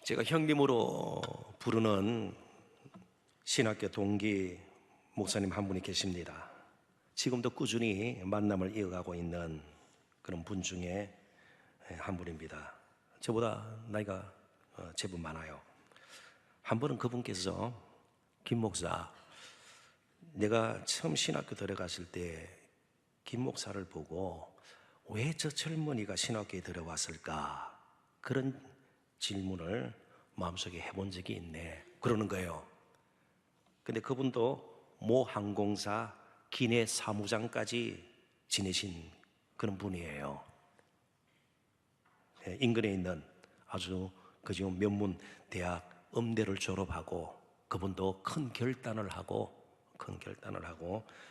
제가 형님으로 부르는 신학교 동기 목사님 한 분이 계십니다. 지금도 꾸준히 만남을 이어가고 있는 그런 분 중에 한 분입니다. 저보다 나이가 제법 많아요. 한 번은 그분께서 김 목사, 내가 처음 신학교 들어갔을 때 김 목사를 보고 왜 저 젊은이가 신학교에 들어왔을까? 그런 질문을 마음속에 해본 적이 있네. 그러는 거예요. 근데 그분도 모 항공사 기내 사무장까지 지내신 그런 분이에요. 인근에 있는 아주 그중 명문 대학 음대를 졸업하고 그분도 큰 결단을 하고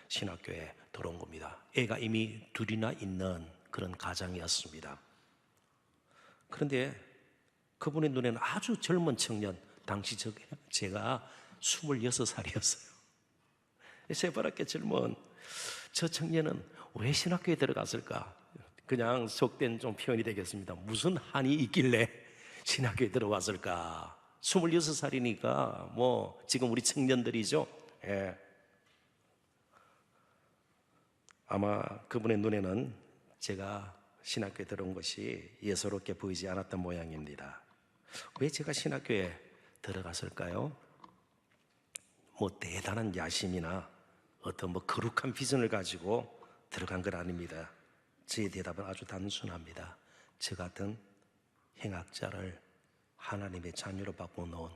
신학교에 들어온 겁니다. 애가 이미 둘이나 있는 그런 가장이었습니다. 그런데 그분의 눈에는 아주 젊은 청년, 당시 제가 26살이었어요. 새파랗게 젊은 저 청년은 왜 신학교에 들어갔을까? 그냥 속된 좀 표현이 되겠습니다. 무슨 한이 있길래 신학교에 들어왔을까? 26살이니까 뭐 지금 우리 청년들이죠. 예. 아마 그분의 눈에는 제가 신학교에 들어온 것이 예사롭게 보이지 않았던 모양입니다. 왜 제가 신학교에 들어갔을까요? 뭐 대단한 야심이나 어떤 뭐 거룩한 비전을 가지고 들어간 건 아닙니다. 저의 대답은 아주 단순합니다. 저 같은 행악자를 하나님의 자녀로 바꿔놓은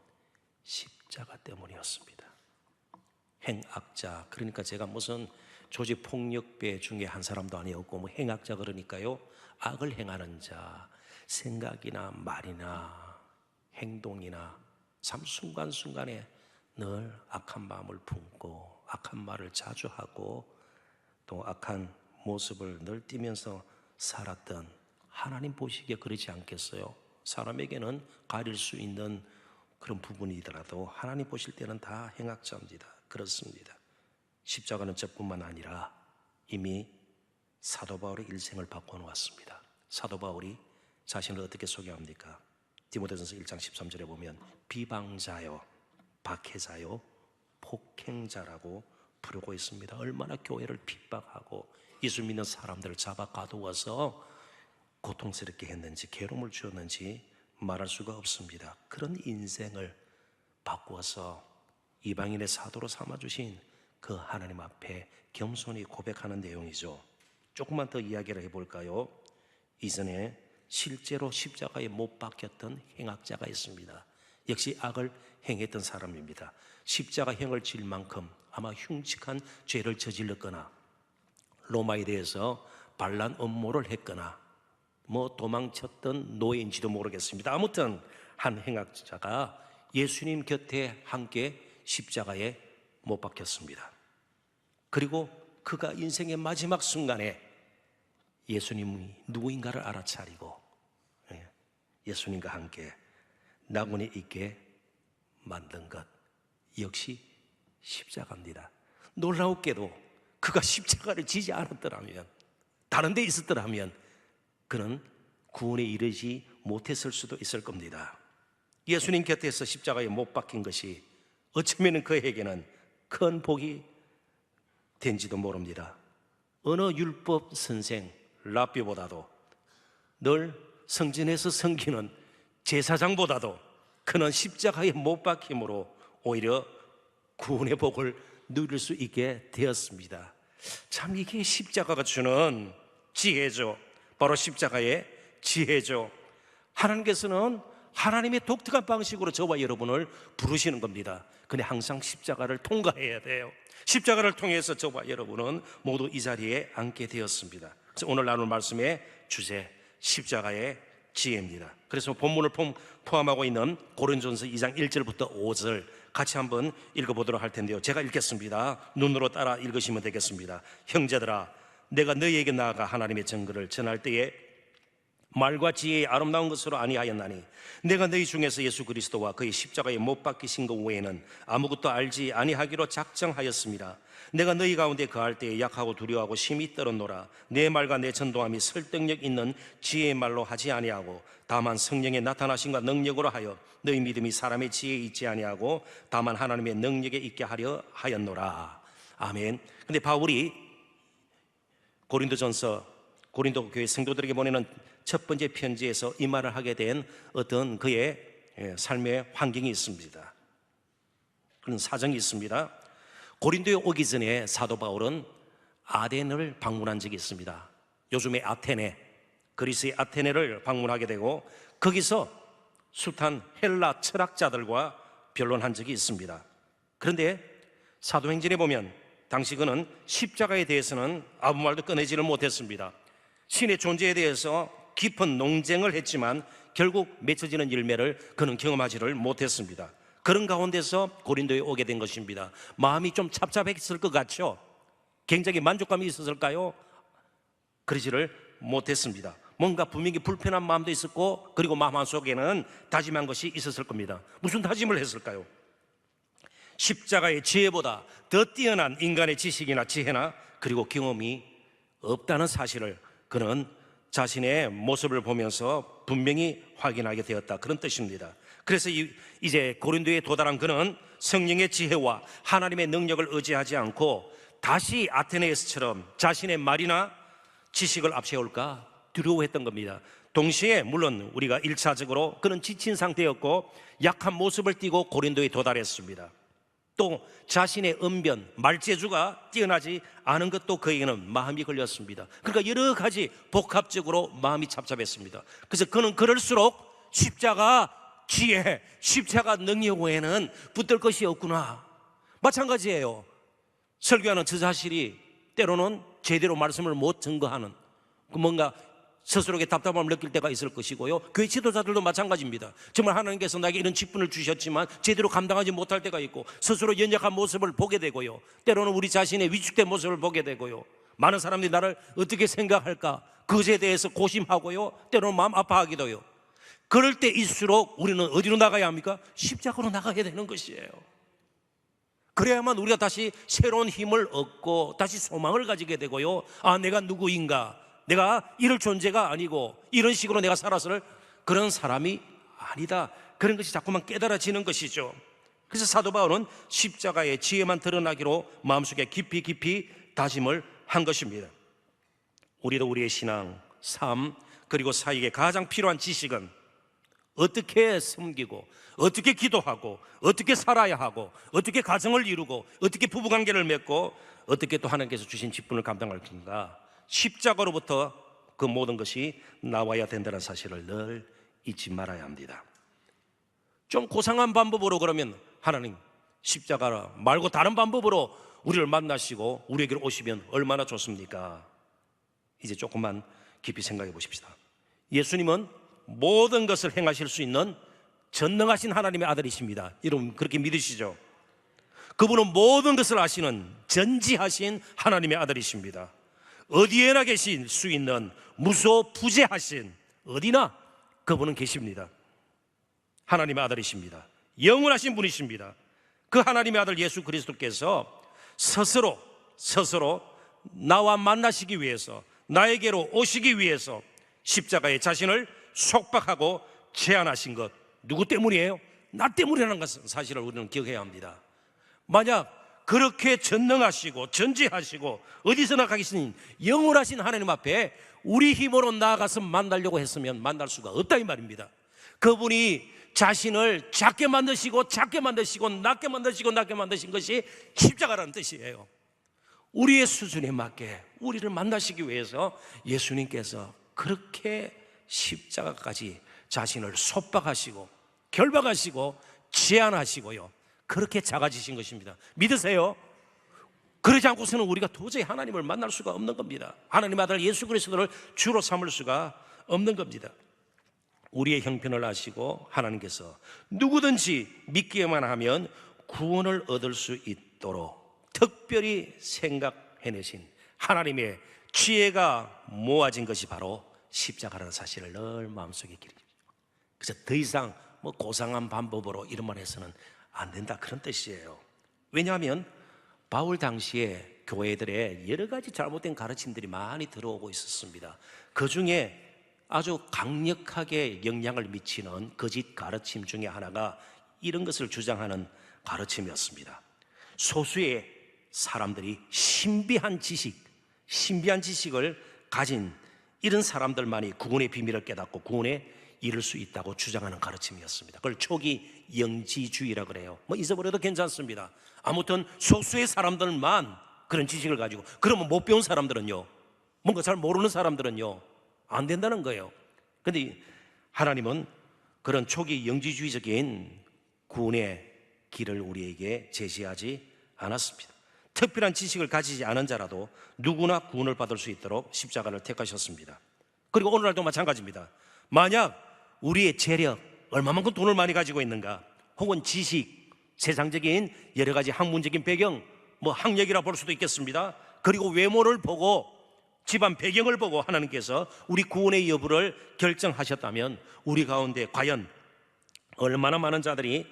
십자가 때문이었습니다. 행악자, 그러니까 제가 무슨 조직폭력배 중에 한 사람도 아니었고 뭐 행악자 그러니까요, 악을 행하는 자, 생각이나 말이나 행동이나 삶 순간순간에 늘 악한 마음을 품고 악한 말을 자주 하고 또 악한 모습을 늘 띠면서 살았던, 하나님 보시기에 그러지 않겠어요? 사람에게는 가릴 수 있는 그런 부분이더라도 하나님 보실 때는 다 행악자입니다. 그렇습니다. 십자가는 저뿐만 아니라 이미 사도 바울의 일생을 바꿔놓았습니다. 사도 바울이 자신을 어떻게 소개합니까? 디모데전서 1장 13절에 보면 비방자요, 박해자요, 폭행자라고 부르고 있습니다. 얼마나 교회를 핍박하고 예수 믿는 사람들을 잡아 가두어서 고통스럽게 했는지, 괴로움을 주었는지 말할 수가 없습니다. 그런 인생을 바꾸어서 이방인의 사도로 삼아주신 그 하나님 앞에 겸손히 고백하는 내용이죠. 조금만 더 이야기를 해볼까요? 이전에 실제로 십자가에 못 박혔던 행악자가 있습니다. 역시 악을 행했던 사람입니다. 십자가형을 질 만큼 아마 흉측한 죄를 저질렀거나 로마에 대해서 반란 음모를 했거나 뭐 도망쳤던 노예인지도 모르겠습니다. 아무튼 한 행악자가 예수님 곁에 함께 십자가에 못 박혔습니다. 그리고 그가 인생의 마지막 순간에 예수님이 누구인가를 알아차리고 예수님과 함께 낙원에 있게 만든 것 역시 십자가입니다. 놀라웠게도 그가 십자가를 지지 않았더라면, 다른 데 있었더라면 그는 구원에 이르지 못했을 수도 있을 겁니다. 예수님 곁에서 십자가에 못 박힌 것이 어쩌면 그에게는 큰 복이 된지도 모릅니다. 어느 율법 선생 랍비보다도, 늘 성전에서 섬기는 제사장보다도 그는 십자가에 못 박힘으로 오히려 구원의 복을 누릴 수 있게 되었습니다. 참 이게 십자가가 주는 지혜죠. 바로 십자가의 지혜죠. 하나님께서는 하나님의 독특한 방식으로 저와 여러분을 부르시는 겁니다. 근데 항상 십자가를 통과해야 돼요. 십자가를 통해서 저와 여러분은 모두 이 자리에 앉게 되었습니다. 그래서 오늘 나눌 말씀의 주제, 십자가의 지혜입니다. 그래서 본문을 포함하고 있는 고린도전서 2장 1절부터 5절 같이 한번 읽어보도록 할 텐데요. 제가 읽겠습니다. 눈으로 따라 읽으시면 되겠습니다. 형제들아, 내가 너희에게 나아가 하나님의 증거를 전할 때에 말과 지혜의 아름다운 것으로 아니하였나니 내가 너희 중에서 예수 그리스도와 그의 십자가에 못 박히신 것 외에는 아무것도 알지 아니하기로 작정하였습니다. 내가 너희 가운데 거할 때에 약하고 두려워하고 심히 떨었노라. 내 말과 내 전도함이 설득력 있는 지혜의 말로 하지 아니하고 다만 성령의 나타나심과 능력으로 하여 너희 믿음이 사람의 지혜에 있지 아니하고 다만 하나님의 능력에 있게 하려 하였노라. 아멘. 근데 바울이 고린도 교회 성도들에게 보내는 첫 번째 편지에서 이 말을 하게 된 어떤 그의 삶의 환경이 있습니다. 그런 사정이 있습니다. 고린도에 오기 전에 사도 바울은 아덴을 방문한 적이 있습니다. 요즘의 아테네, 그리스의 아테네를 방문하게 되고 거기서 숱한 헬라 철학자들과 변론한 적이 있습니다. 그런데 사도행전에 보면 당시 그는 십자가에 대해서는 아무 말도 꺼내지를 못했습니다. 신의 존재에 대해서 깊은 논쟁을 했지만 결국 맺혀지는 열매를 그는 경험하지를 못했습니다. 그런 가운데서 고린도에 오게 된 것입니다. 마음이 좀 잡잡했을 것 같죠? 굉장히 만족감이 있었을까요? 그러지를 못했습니다. 뭔가 분명히 불편한 마음도 있었고 그리고 마음 한속에는 다짐한 것이 있었을 겁니다. 무슨 다짐을 했을까요? 십자가의 지혜보다 더 뛰어난 인간의 지식이나 지혜나 그리고 경험이 없다는 사실을 그는 자신의 모습을 보면서 분명히 확인하게 되었다, 그런 뜻입니다. 그래서 이제 고린도에 도달한 그는 성령의 지혜와 하나님의 능력을 의지하지 않고 다시 아테네에서처럼 자신의 말이나 지식을 앞세울까 두려워했던 겁니다. 동시에 물론 우리가 1차적으로 그는 지친 상태였고 약한 모습을 띠고 고린도에 도달했습니다. 또 자신의 언변, 말재주가 뛰어나지 않은 것도 그에게는 마음이 걸렸습니다. 그러니까 여러 가지 복합적으로 마음이 잡잡했습니다. 그래서 그는 그럴수록 십자가 지혜, 십자가 능력 외에는 붙들 것이 없구나. 마찬가지예요. 설교하는 저 자신이 때로는 제대로 말씀을 못 증거하는 뭔가 스스로에게 답답함을 느낄 때가 있을 것이고요. 교회 지도자들도 마찬가지입니다. 정말 하나님께서 나에게 이런 직분을 주셨지만 제대로 감당하지 못할 때가 있고 스스로 연약한 모습을 보게 되고요. 때로는 우리 자신의 위축된 모습을 보게 되고요. 많은 사람들이 나를 어떻게 생각할까 그것에 대해서 고심하고요. 때로는 마음 아파하기도 해요. 그럴 때일수록 우리는 어디로 나가야 합니까? 십자가로 나가야 되는 것이에요. 그래야만 우리가 다시 새로운 힘을 얻고 다시 소망을 가지게 되고요. 아, 내가 누구인가? 내가 이럴 존재가 아니고 이런 식으로 내가 살아서 그런 사람이 아니다, 그런 것이 자꾸만 깨달아지는 것이죠. 그래서 사도 바울은 십자가의 지혜만 드러나기로 마음속에 깊이 다짐을 한 것입니다. 우리도 우리의 신앙, 삶 그리고 사역에 가장 필요한 지식은 어떻게 섬기고 어떻게 기도하고 어떻게 살아야 하고 어떻게 가정을 이루고 어떻게 부부관계를 맺고 어떻게 또 하나님께서 주신 직분을 감당할 건가, 십자가로부터 그 모든 것이 나와야 된다는 사실을 늘 잊지 말아야 합니다. 좀 고상한 방법으로 그러면 하나님 십자가 말고 다른 방법으로 우리를 만나시고 우리에게로 오시면 얼마나 좋습니까? 이제 조금만 깊이 생각해 보십시다. 예수님은 모든 것을 행하실 수 있는 전능하신 하나님의 아들이십니다. 여러분 그렇게 믿으시죠? 그분은 모든 것을 아시는 전지하신 하나님의 아들이십니다. 어디에나 계실 수 있는 무소부재하신 어디나 그분은 계십니다. 하나님의 아들이십니다. 영원하신 분이십니다. 그 하나님의 아들 예수 그리스도께서 스스로 나와 만나시기 위해서 나에게로 오시기 위해서 십자가에 자신을 속박하고 제한하신 것, 누구 때문이에요? 나 때문이라는 것은 사실을 우리는 기억해야 합니다. 만약 그렇게 전능하시고 전지하시고 어디서나 가시는 영원하신 하나님 앞에 우리 힘으로 나아가서 만나려고 했으면 만날 수가 없다 이 말입니다. 그분이 자신을 작게 만드시고 낮게 만드신 것이 십자가라는 뜻이에요. 우리의 수준에 맞게 우리를 만나시기 위해서 예수님께서 그렇게 십자가까지 자신을 속박하시고 결박하시고 제한하시고요, 그렇게 작아지신 것입니다. 믿으세요? 그러지 않고서는 우리가 도저히 하나님을 만날 수가 없는 겁니다. 하나님의 아들 예수 그리스도를 주로 삼을 수가 없는 겁니다. 우리의 형편을 아시고 하나님께서 누구든지 믿기만 하면 구원을 얻을 수 있도록 특별히 생각해내신 하나님의 지혜가 모아진 것이 바로 십자가라는 사실을 늘 마음속에 기립니다. 그래서 더 이상 뭐 고상한 방법으로 이런 말 해서는 안 된다, 그런 뜻이에요. 왜냐하면 바울 당시에 교회들의 여러 가지 잘못된 가르침들이 많이 들어오고 있었습니다. 그 중에 아주 강력하게 영향을 미치는 거짓 가르침 중에 하나가 이런 것을 주장하는 가르침이었습니다. 소수의 사람들이 신비한 지식을 가진 이런 사람들만이 구원의 비밀을 깨닫고 구원에 이룰 수 있다고 주장하는 가르침이었습니다. 그걸 초기 영지주의라 그래요. 뭐 잊어버려도 괜찮습니다. 아무튼 소수의 사람들만 그런 지식을 가지고, 그러면 못 배운 사람들은요, 뭔가 잘 모르는 사람들은요, 안 된다는 거예요. 그런데 하나님은 그런 초기 영지주의적인 구원의 길을 우리에게 제시하지 않았습니다. 특별한 지식을 가지지 않은 자라도 누구나 구원을 받을 수 있도록 십자가를 택하셨습니다. 그리고 오늘날도 마찬가지입니다. 만약 우리의 재력, 얼마만큼 돈을 많이 가지고 있는가, 혹은 지식, 세상적인 여러 가지 학문적인 배경, 뭐 학력이라 볼 수도 있겠습니다. 그리고 외모를 보고, 집안 배경을 보고 하나님께서 우리 구원의 여부를 결정하셨다면 우리 가운데 과연 얼마나 많은 자들이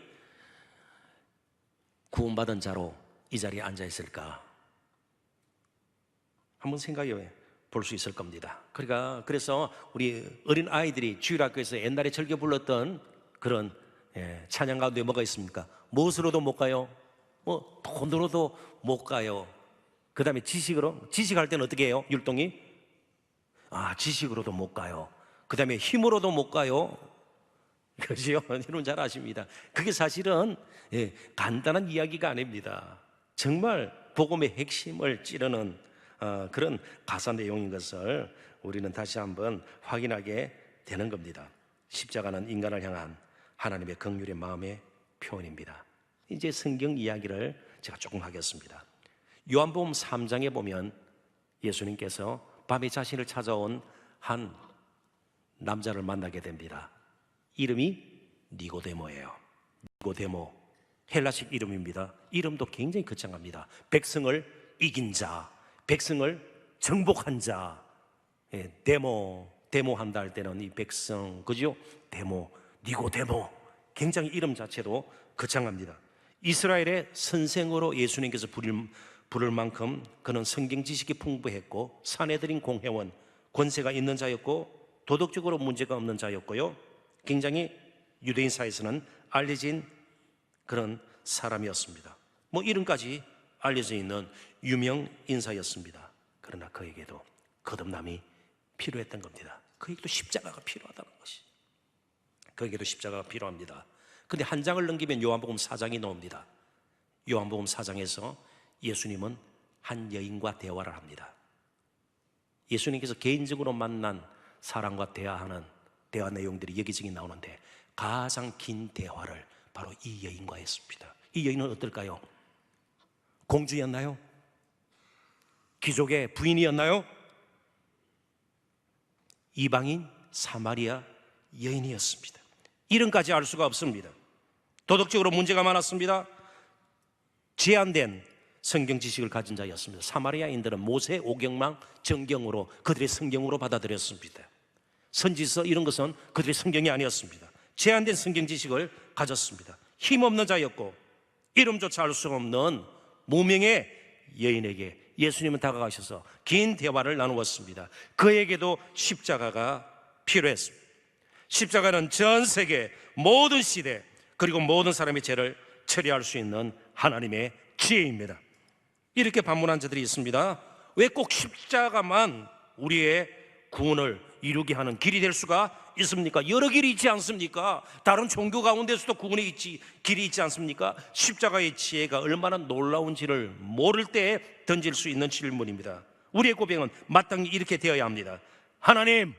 구원받은 자로 이 자리에 앉아 있을까? 한번 생각해 볼 수 있을 겁니다. 그래서 우리 어린 아이들이 주일학교에서 옛날에 즐겨 불렀던 그런 찬양 가운데 뭐가 있습니까? 무엇으로도 못 가요? 뭐 돈으로도 못 가요. 그 다음에 지식할 때는 어떻게 해요? 율동이? 지식으로도 못 가요. 그 다음에 힘으로도 못 가요. 그렇지요? 여러분 잘 아십니다. 그게 사실은 간단한 이야기가 아닙니다. 정말 복음의 핵심을 찌르는 그런 가사 내용인 것을 우리는 다시 한번 확인하게 되는 겁니다. 십자가는 인간을 향한 하나님의 긍휼의 마음의 표현입니다. 이제 성경 이야기를 제가 조금 하겠습니다. 요한복음 3장에 보면 예수님께서 밤에 자신을 찾아온 한 남자를 만나게 됩니다. 이름이 니고데모예요. 니고데모, 헬라식 이름입니다. 이름도 굉장히 거창합니다. 백성을 이긴 자, 백성을 정복한 자. 데모한다 할 때는 이 백성, 그죠? 데모, 니고데모, 굉장히 이름 자체도 거창합니다. 이스라엘의 선생으로 예수님께서 부를 만큼 그는 성경 지식이 풍부했고 사내들인 공회원, 권세가 있는 자였고 도덕적으로 문제가 없는 자였고요, 굉장히 유대인 사이에서는 알려진 그런 사람이었습니다. 뭐 이름까지 알려져 있는 유명 인사였습니다. 그러나 그에게도 거듭남이 필요했던 겁니다. 그에게도 십자가가 필요하다는 것이, 그에게도 십자가가 필요합니다. 근데 한 장을 넘기면 요한복음 4장이 나옵니다. 요한복음 4장에서 예수님은 한 여인과 대화를 합니다. 예수님께서 개인적으로 만난 사람과 대화하는 대화 내용들이 여기저기 나오는데 가장 긴 대화를 바로 이 여인과 했습니다. 이 여인은 어떨까요? 공주였나요? 귀족의 부인이었나요? 이방인 사마리아 여인이었습니다. 이름까지 알 수가 없습니다. 도덕적으로 문제가 많았습니다. 제한된 성경 지식을 가진 자였습니다. 사마리아인들은 모세 오경망 정경으로 그들의 성경으로 받아들였습니다. 선지서 이런 것은 그들의 성경이 아니었습니다. 제한된 성경 지식을 가졌습니다. 힘없는 자였고 이름조차 알 수 없는 무명의 여인에게 예수님은 다가가셔서 긴 대화를 나누었습니다. 그에게도 십자가가 필요했습니다. 십자가는 전 세계 모든 시대 그리고 모든 사람의 죄를 처리할 수 있는 하나님의 지혜입니다. 이렇게 반문한 자들이 있습니다. 왜 꼭 십자가만 우리의 구원을 이루게 하는 길이 될 수가 있습니까? 여러 길이 있지 않습니까? 다른 종교 가운데서도 구원의 길이 있지 않습니까? 십자가의 지혜가 얼마나 놀라운지를 모를 때에 던질 수 있는 질문입니다. 우리의 고백은 마땅히 이렇게 되어야 합니다. 하나님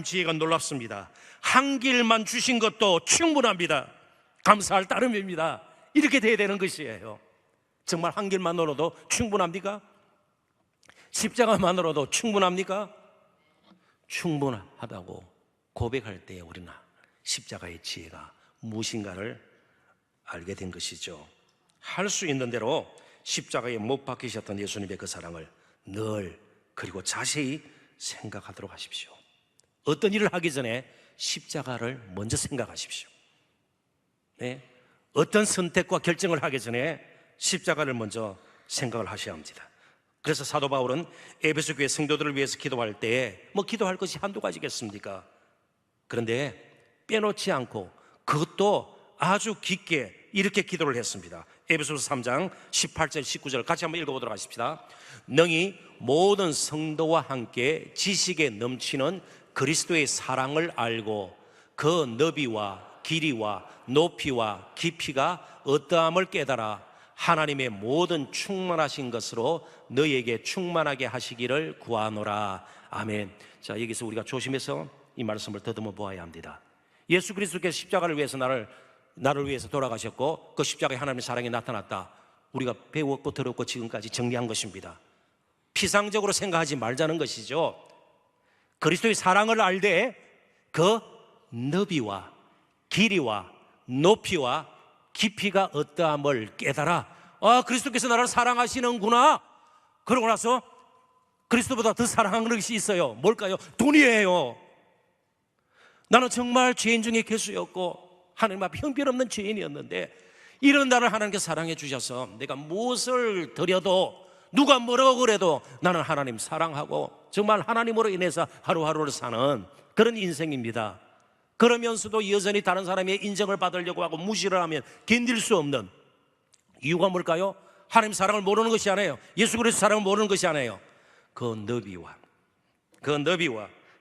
지혜가 놀랍습니다. 한 길만 주신 것도 충분합니다. 감사할 따름입니다. 이렇게 돼야 되는 것이에요. 정말 한 길만으로도 충분합니까? 십자가만으로도 충분합니까? 충분하다고 고백할 때 우리는 십자가의 지혜가 무엇인가를 알게 된 것이죠. 할 수 있는 대로 십자가에 못 박히셨던 예수님의 그 사랑을 늘 그리고 자세히 생각하도록 하십시오. 어떤 일을 하기 전에 십자가를 먼저 생각하십시오. 네? 어떤 선택과 결정을 하기 전에 십자가를 먼저 생각을 하셔야 합니다. 그래서 사도 바울은 에베소 교회 성도들을 위해서 기도할 때 기도할 것이 한두 가지겠습니까? 그런데 빼놓지 않고 그것도 아주 깊게 이렇게 기도를 했습니다. 에베소서 3장 18절 19절 같이 한번 읽어보도록 하십시다. 능히 모든 성도와 함께 지식에 넘치는 그리스도의 사랑을 알고 그 너비와 길이와 높이와 깊이가 어떠함을 깨달아 하나님의 모든 충만하신 것으로 너희에게 충만하게 하시기를 구하노라. 아멘. 자, 여기서 우리가 조심해서 이 말씀을 더듬어 보아야 합니다. 예수 그리스도께서 십자가를 위해서 나를 위해서 돌아가셨고 그 십자가에 하나님의 사랑이 나타났다. 우리가 배웠고 들었고 지금까지 정리한 것입니다. 피상적으로 생각하지 말자는 것이죠. 그리스도의 사랑을 알되 그 너비와 길이와 높이와 깊이가 어떠함을 깨달아. 그리스도께서 나를 사랑하시는구나. 그러고 나서 그리스도보다 더 사랑하는 것이 있어요. 뭘까요? 돈이에요. 나는 정말 죄인 중에 괴수였고 하나님 앞에 형편없는 죄인이었는데 이런 나를 하나님께서 사랑해 주셔서 내가 무엇을 드려도 누가 뭐라고 그래도 나는 하나님 사랑하고 정말 하나님으로 인해서 하루하루를 사는 그런 인생입니다. 그러면서도 여전히 다른 사람의 인정을 받으려고 하고 무시를 하면 견딜 수 없는 이유가 뭘까요? 하나님 사랑을 모르는 것이 아니에요. 예수 그리스도 사랑을 모르는 것이 아니에요. 그 너비와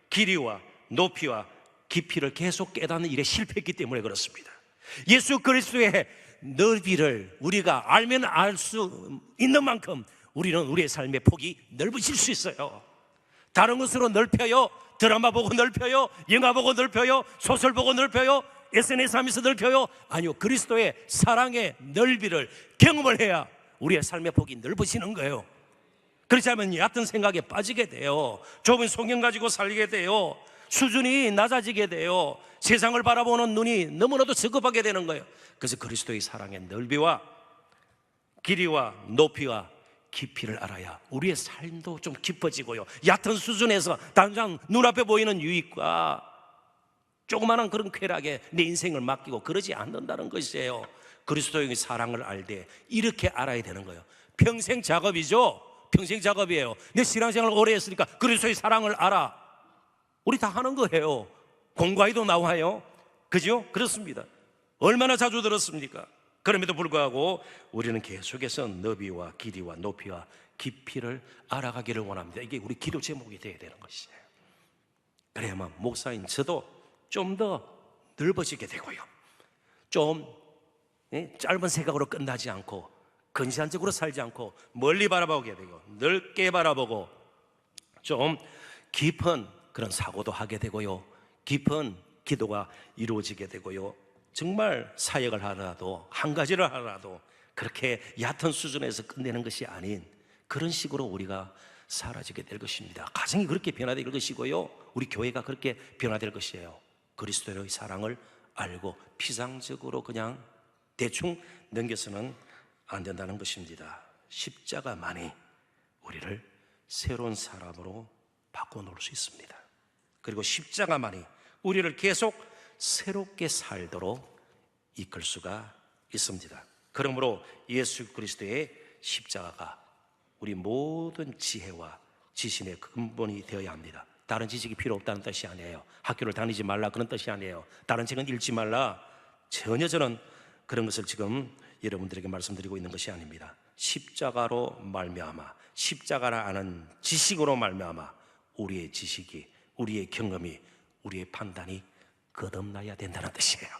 길이와 높이와 깊이를 계속 깨닫는 일에 실패했기 때문에 그렇습니다. 예수 그리스도의 너비를 우리가 알면 알 수 있는 만큼 우리는 우리의 삶의 폭이 넓어질 수 있어요. 다른 것으로 넓혀요. 드라마 보고 넓혀요. 영화 보고 넓혀요. 소설 보고 넓혀요. SNS 하면서 넓혀요. 아니요, 그리스도의 사랑의 넓이를 경험을 해야 우리의 삶의 폭이 넓어지는 거예요. 그렇지 않으면 얕은 생각에 빠지게 돼요. 좁은 소견 가지고 살게 돼요. 수준이 낮아지게 돼요. 세상을 바라보는 눈이 너무나도 적급하게 되는 거예요. 그래서 그리스도의 사랑의 넓이와 길이와 높이와 깊이를 알아야 우리의 삶도 좀 깊어지고요. 얕은 수준에서 당장 눈앞에 보이는 유익과 조그마한 그런 쾌락에 내 인생을 맡기고 그러지 않는다는 것이에요. 그리스도의 사랑을 알되 이렇게 알아야 되는 거예요. 평생 작업이죠. 평생 작업이에요. 내 신앙생활을 오래 했으니까 그리스도의 사랑을 알아. 우리 다 하는 거예요. 공과에도 나와요. 그죠? 그렇습니다. 얼마나 자주 들었습니까? 그럼에도 불구하고 우리는 계속해서 너비와 길이와 높이와 깊이를 알아가기를 원합니다. 이게 우리 기도 제목이 되어야 되는 것이에요. 그래야만 목사인 저도 좀 더 넓어지게 되고요. 좀 짧은 생각으로 끝나지 않고 근시안적으로 살지 않고 멀리 바라보게 되고 넓게 바라보고 좀 깊은 그런 사고도 하게 되고요. 깊은 기도가 이루어지게 되고요. 정말 사역을 하더라도 한 가지를 하더라도 그렇게 얕은 수준에서 끝내는 것이 아닌 그런 식으로 우리가 사라지게 될 것입니다. 가정이 그렇게 변화될 것이고요. 우리 교회가 그렇게 변화될 것이에요. 그리스도의 사랑을 알고 피상적으로 그냥 대충 넘겨서는 안 된다는 것입니다. 십자가만이 우리를 새로운 사람으로 바꿔놓을 수 있습니다. 그리고 십자가만이 우리를 계속 새롭게 살도록 이끌 수가 있습니다. 그러므로 예수 그리스도의 십자가가 우리 모든 지혜와 지신의 근본이 되어야 합니다. 다른 지식이 필요 없다는 뜻이 아니에요. 학교를 다니지 말라 그런 뜻이 아니에요. 다른 책은 읽지 말라. 전혀 저는 그런 것을 지금 여러분들에게 말씀드리고 있는 것이 아닙니다. 십자가로 말미암아 십자가를 아는 지식으로 말미암아 우리의 지식이, 우리의 경험이, 우리의 판단이 거듭나야 된다는 뜻이에요.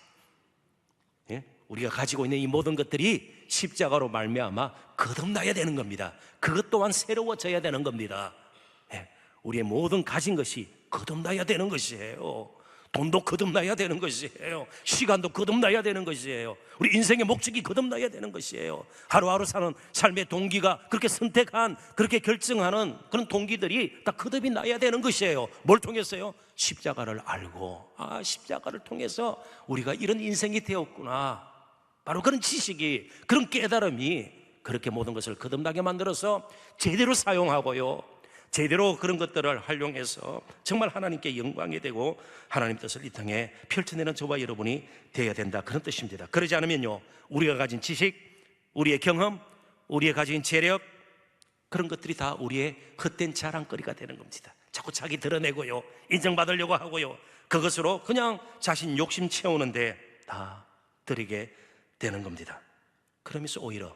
예? 우리가 가지고 있는 이 모든 것들이 십자가로 말미암아 거듭나야 되는 겁니다. 그것 또한 새로워져야 되는 겁니다. 예? 우리의 모든 가진 것이 거듭나야 되는 것이에요. 돈도 거듭나야 되는 것이에요. 시간도 거듭나야 되는 것이에요. 우리 인생의 목적이 거듭나야 되는 것이에요. 하루하루 사는 삶의 동기가 그렇게 선택한, 그렇게 결정하는 그런 동기들이 다 거듭이 나야 되는 것이에요. 뭘 통해서요? 십자가를 알고, 십자가를 통해서 우리가 이런 인생이 되었구나. 바로 그런 지식이, 그런 깨달음이 그렇게 모든 것을 거듭나게 만들어서 제대로 사용하고요. 제대로 그런 것들을 활용해서 정말 하나님께 영광이 되고 하나님 뜻을 이 땅에 펼쳐내는 저와 여러분이 되어야 된다, 그런 뜻입니다. 그러지 않으면요, 우리가 가진 지식, 우리의 경험, 우리가 가진 재력, 그런 것들이 다 우리의 헛된 자랑거리가 되는 겁니다. 자꾸 자기 드러내고요, 인정받으려고 하고요, 그것으로 그냥 자신 욕심 채우는데 다 들이게 되는 겁니다. 그러면서 오히려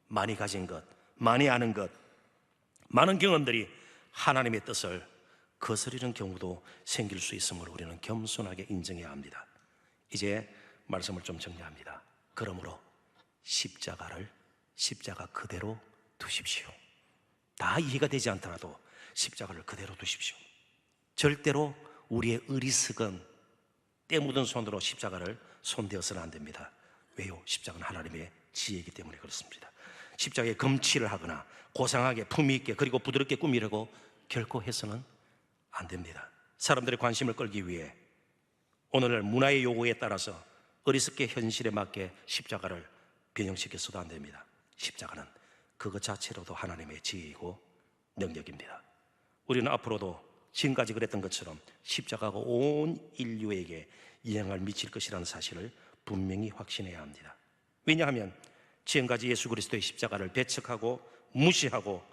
많이 가진 것, 많이 아는 것, 많은 경험들이 하나님의 뜻을 거스르는 경우도 생길 수 있음을 우리는 겸손하게 인정해야 합니다. 이제 말씀을 좀 정리합니다. 그러므로 십자가 그대로 두십시오. 다 이해가 되지 않더라도 십자가를 그대로 두십시오. 절대로 우리의 어리석은 때 묻은 손으로 십자가를 손대어서는 안 됩니다. 왜요? 십자가는 하나님의 지혜이기 때문에 그렇습니다. 십자가에 금칠을 하거나 고상하게 품위 있게 그리고 부드럽게 꾸미려고 결코 해서는 안 됩니다. 사람들의 관심을 끌기 위해 오늘날 문화의 요구에 따라서 어리석게 현실에 맞게 십자가를 변형시켜서도 안 됩니다. 십자가는 그것 자체로도 하나님의 지혜이고 능력입니다. 우리는 앞으로도 지금까지 그랬던 것처럼 십자가가 온 인류에게 영향을 미칠 것이라는 사실을 분명히 확신해야 합니다. 왜냐하면 지금까지 예수 그리스도의 십자가를 배척하고 무시하고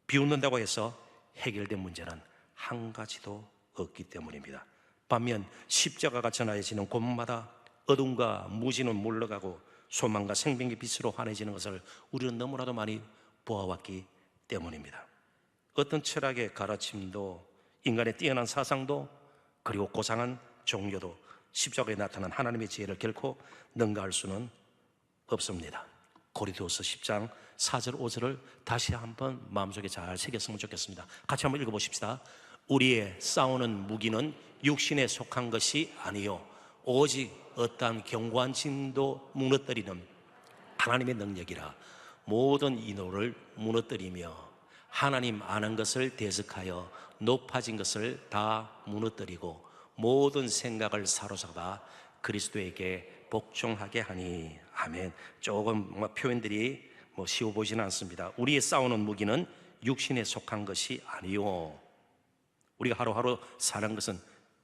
비웃는다고 해서 해결된 문제는 한 가지도 없기 때문입니다. 반면 십자가가 전하여지는 곳마다 어둠과 무지는 물러가고 소망과 생명의 빛으로 환해지는 것을 우리는 너무나도 많이 보아왔기 때문입니다. 어떤 철학의 가르침도, 인간의 뛰어난 사상도, 그리고 고상한 종교도 십자가에 나타난 하나님의 지혜를 결코 능가할 수는 없습니다. 고린도후서 10장 4절 5절을 다시 한번 마음속에 잘 새겼으면 좋겠습니다. 같이 한번 읽어보십시다. 우리의 싸우는 무기는 육신에 속한 것이 아니요 오직 어떠한 견고한 진도 무너뜨리는 하나님의 능력이라. 모든 인호를 무너뜨리며 하나님 아는 것을 대적하여 높아진 것을 다 무너뜨리고 모든 생각을 사로잡아 그리스도에게 복종하게 하니. 아멘. 조금 표현들이 쉬워 보이지는 않습니다. 우리의 싸우는 무기는 육신에 속한 것이 아니요. 우리가 하루하루 사는 것은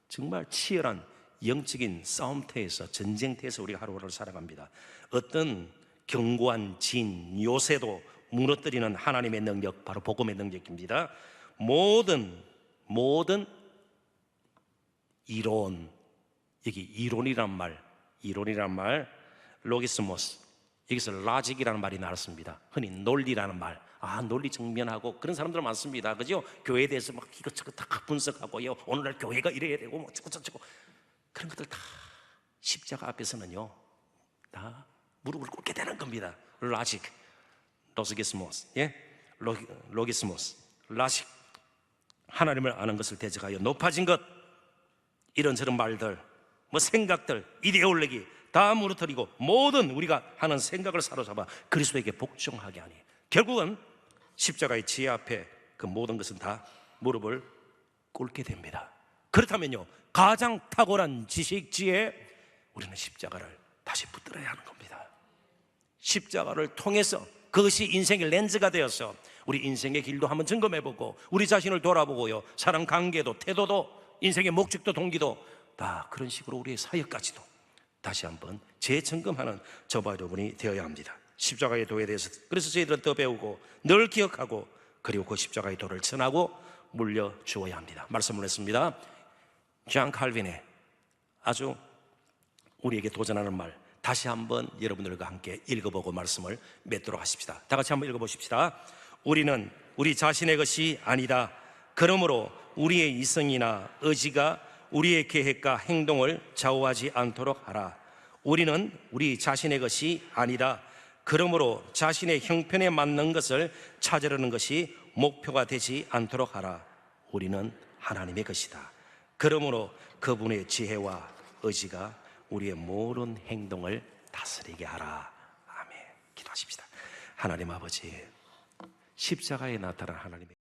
정말 치열한 영적인 싸움터에서, 전쟁터에서 우리가 하루하루 살아갑니다. 어떤 견고한 진, 요새도 무너뜨리는 하나님의 능력, 바로 복음의 능력입니다. 모든 이론, 여기 이론이란 말 로기스모스, 여기서 라직이라는 말이 나왔습니다. 흔히 논리라는 말, 논리 정면하고 그런 사람들 많습니다. 그죠? 교회에 대해서 막 이것저것 다 분석하고요, 오늘날 교회가 이래야 되고 뭐 저거 그런 것들 다 십자가 앞에서는요 다 무릎을 꿇게 되는 겁니다. 라직, 로기스모스, 로기스모스, 라직, 하나님을 아는 것을 대적하여 높아진 것, 이런저런 말들, 생각들, 이데올로기 다 무너뜨리고 모든 우리가 하는 생각을 사로잡아 그리스도에게 복종하게 하니. 결국은 십자가의 지혜 앞에 그 모든 것은 다 무릎을 꿇게 됩니다. 그렇다면요, 가장 탁월한 지식, 지혜, 우리는 십자가를 다시 붙들어야 하는 겁니다. 십자가를 통해서 그것이 인생의 렌즈가 되어서 우리 인생의 길도 한번 점검해보고 우리 자신을 돌아보고요, 사람 관계도, 태도도, 인생의 목적도, 동기도 다 그런 식으로 우리의 사역까지도 다시 한번 재점검하는 저와 여러분이 되어야 합니다. 십자가의 도에 대해서 그래서 저희들은 더 배우고 늘 기억하고 그리고 그 십자가의 도를 전하고 물려주어야 합니다. 말씀을 했습니다. 존 칼빈의 아주 우리에게 도전하는 말, 다시 한번 여러분들과 함께 읽어보고 말씀을 맺도록 하십시다. 다 같이 한번 읽어보십시다. 우리는 우리 자신의 것이 아니다. 그러므로 우리의 이성이나 의지가 우리의 계획과 행동을 좌우하지 않도록 하라. 우리는 우리 자신의 것이 아니다. 그러므로 자신의 형편에 맞는 것을 찾으려는 것이 목표가 되지 않도록 하라. 우리는 하나님의 것이다. 그러므로 그분의 지혜와 의지가 우리의 모든 행동을 다스리게 하라. 아멘. 기도하십시다. 하나님 아버지, 십자가에 나타난 하나님의